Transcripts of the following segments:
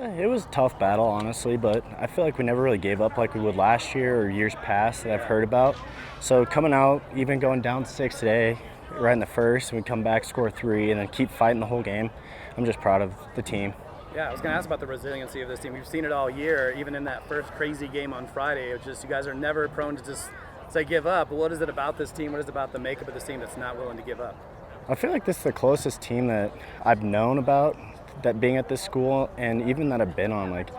It was a tough battle, honestly, but I feel like we never really gave up like we would last year or years past that I've heard about. So coming out, even going down 6 today, right in the first, and we come back, score 3, and then keep fighting the whole game. I'm just proud of the team. Yeah, I was going to ask about the resiliency of this team. We've seen it all year, even in that first crazy game on Friday. It's just you guys are never prone to just say give up. But what is it about this team? What is it about the makeup of this team that's not willing to give up? I feel like this is the closest team that I've known about, that being at this school, and even that I've been on. Like,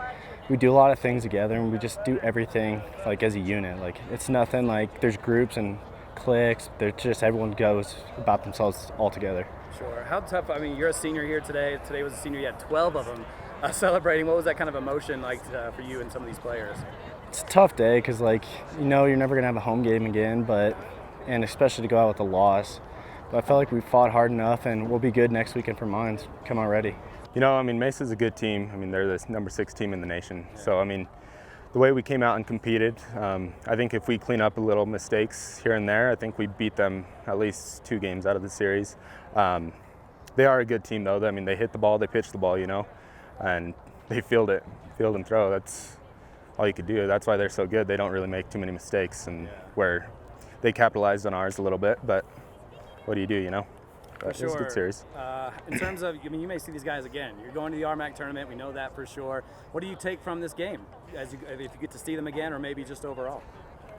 we do a lot of things together, and we just do everything like as a unit. Like, it's nothing like there's groups and cliques. There's just everyone goes about themselves all together. Sure. How tough? I mean, you're a senior here today. Today was a senior. You had 12 of them celebrating. What was that kind of emotion like for you and some of these players? It's a tough day because, like, you're never gonna have a home game again, and especially to go out with a loss. But I felt like we fought hard enough, and we'll be good next weekend for Mines. Come out ready. Mesa's a good team. They're the number 6 team in the nation. So, the way we came out and competed, I think if we clean up a little mistakes here and there, I think we beat them at least 2 games out of the series. They are a good team, though. They hit the ball, they pitch the ball, and they field and throw. That's all you could do. That's why they're so good. They don't really make too many mistakes, and where they capitalized on ours a little bit, but what do? But sure. It was a good series. In terms of, you may see these guys again. You're going to the RMAC tournament. We know that for sure. What do you take from this game, if you get to see them again, or maybe just overall?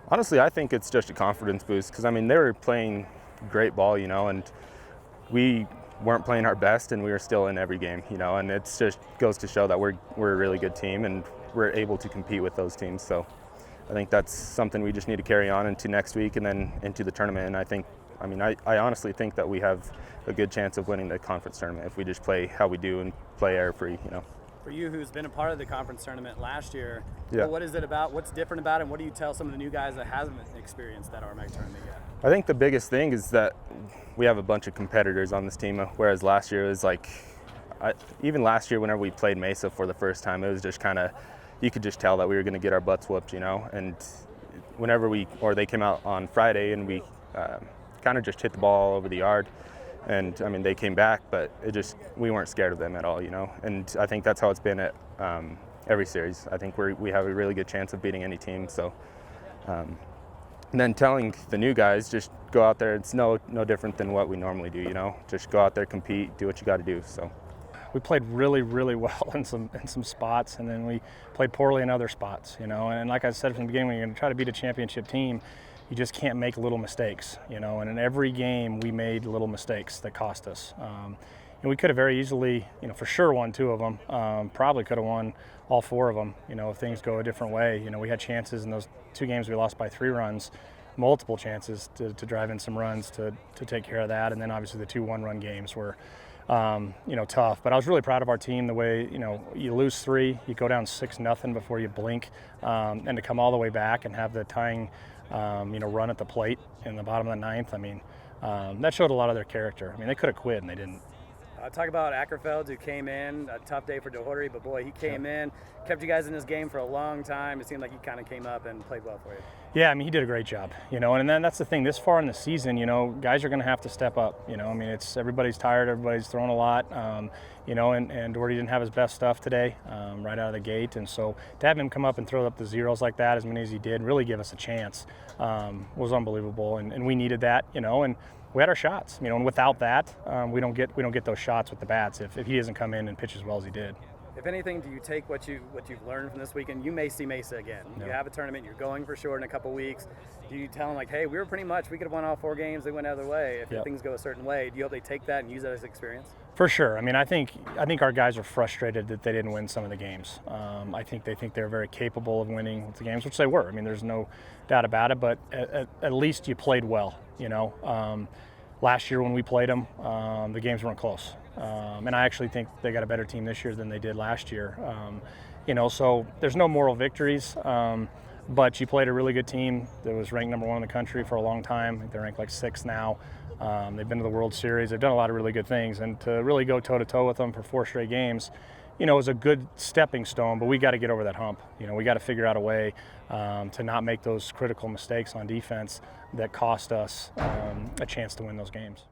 Honestly, I think it's just a confidence boost because, they were playing great ball, and we weren't playing our best, and we were still in every game, and it just goes to show that we're a really good team, and we're able to compete with those teams. So I think that's something we just need to carry on into next week and then into the tournament. And I honestly think that we have a good chance of winning the conference tournament if we just play how we do and play error-free, For you, who's been a part of the conference tournament last year, yeah. What is it about? What's different about it? And what do you tell some of the new guys that haven't experienced that RMAC tournament yet? I think the biggest thing is that we have a bunch of competitors on this team, whereas last year it was like, even last year whenever we played Mesa for the first time, it was just kind of, you could just tell that we were going to get our butts whooped, and whenever they came out on Friday and we kind of just hit the ball over the yard, and they came back, but we weren't scared of them at all, and I think that's how it's been at every series. I think we have a really good chance of beating any team. So and then telling the new guys, just go out there. It's no different than what we normally do, just go out there, compete, do what you got to do. So we played really, really well in some spots, and then we played poorly in other spots, and like I said from the beginning, when you're going to try to beat a championship team, you just can't make little mistakes, and in every game we made little mistakes that cost us. And we could have very easily, for sure won 2 of them, probably could have won all 4 of them, if things go a different way. We had chances in those 2 games we lost by 3 runs, multiple chances to drive in some runs to take care of that. And then obviously the 2 one-run games were, tough. But I was really proud of our team, the way, you lose 3, you go down 6-0 before you blink, and to come all the way back and have the tying run at the plate in the bottom of the 9th. That showed a lot of their character. They could have quit and they didn't. Talk about Ackerfeld, who came in, a tough day for Doherty, but boy, he came in, kept you guys in this game for a long time. It seemed like he kind of came up and played well for you. Yeah, he did a great job, and then that's the thing, this far in the season, guys are going to have to step up, it's everybody's tired, everybody's thrown a lot, and Doherty didn't have his best stuff today, right out of the gate, and so to have him come up and throw up the zeros like that, as many as he did, really give us a chance, was unbelievable, and we needed that, and we had our shots, and without that, we don't get those shots with the bats if he doesn't come in and pitch as well as he did. If anything, do you take what you've learned from this weekend? You may see Mesa again. No. You have a tournament, you're going for sure in a couple weeks. Do you tell them, like, hey, we could have won all 4 games, they went the other way. If things go a certain way, do you hope they take that and use that as experience? For sure. I think our guys are frustrated that they didn't win some of the games. I think they think they're very capable of winning the games, which they were. There's no doubt about it, but at least you played well, Last year when we played them, the games weren't close. And I actually think they got a better team this year than they did last year. So there's no moral victories, but you played a really good team that was ranked number 1 in the country for a long time. I think they're ranked like 6 now. They've been to the World Series. They've done a lot of really good things. And to really go toe-to-toe with them for 4 straight games, is a good stepping stone, but we got to get over that hump. We got to figure out a way to not make those critical mistakes on defense that cost us a chance to win those games.